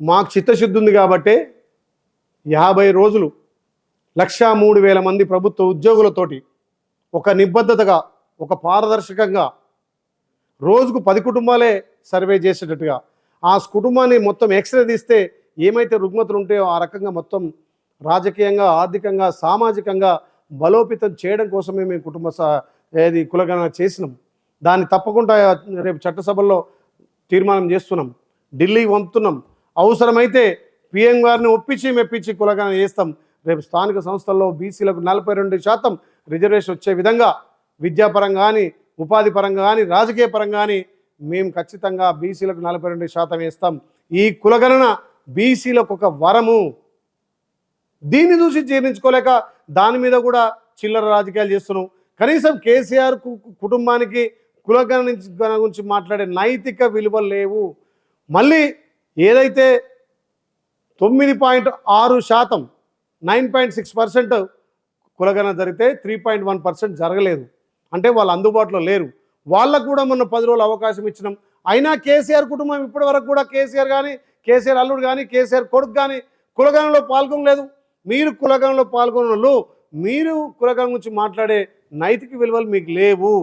మాకు చిత్తశుద్ధి ఉంది కాబట్టి 50 రోజులు 1,03,000 మంది ప్రభుత్వ ఉద్యోగులతోటి ఒక నిబద్ధతగా, ఒక పారదర్శకంగా, రోజుకు 10 కుటుంబాలే సర్వే చేసేటట్టుగా, ఆ కుటుంబాన్ని మొత్తం ఎక్స్రే తీస్తే ఏమైతే రుగ్మతలు ఉంటాయో ఆ రకంగా మొత్తం రాజకీయంగా, ఆర్థికంగా, సామాజికంగా బలోపేతం చేయడం కోసమే మేము కులగణన చేసినాం. దాన్ని తప్పకుండా రేపు చట్టసభల్లో తీర్మానం చేస్తున్నాం, ఢిల్లీ పంపుతున్నాం. అవసరమైతే పిఎం గారిని ఒప్పించి మెప్పించి కులగణన చేస్తాం. రేపు స్థానిక సంస్థల్లో బీసీలకు 42% రిజర్వేషన్ వచ్చే విధంగా విద్యాపరంగా కానీ, ఉపాధి పరంగా కానీ, రాజకీయ పరంగా కానీ మేము ఖచ్చితంగా బీసీలకు 42% వేస్తాం. ఈ కులగణన బీసీలకు ఒక వరము. దీన్ని చూసి జీర్ణించుకోలేక దాని మీద కూడా చిల్లర రాజకీయాలు చేస్తున్నాం. కనీసం కేసీఆర్ కుటుంబానికి కులగణన గురించి మాట్లాడే నైతిక విలువలు లేవు. మళ్ళీ ఏదైతే 9.6% 9.6% కులగణన జరిగితే 3.1% జరగలేదు. అంటే వాళ్ళు అందుబాటులో లేరు. వాళ్ళకు కూడా మొన్న 10 రోజులు అవకాశం ఇచ్చినాం. అయినా కేసీఆర్ కుటుంబం ఇప్పటి వరకు కూడా కేసీఆర్ కానీ, కేసీఆర్ అల్లుడు కానీ, కేసీఆర్ కొడుకు కానీ కులగణనలో పాల్గొనలేదు. మీరు కులగణనలో పాల్గొనలు, మీరు కులగణన గురించి మాట్లాడే నైతిక విలువలు మీకు లేవు.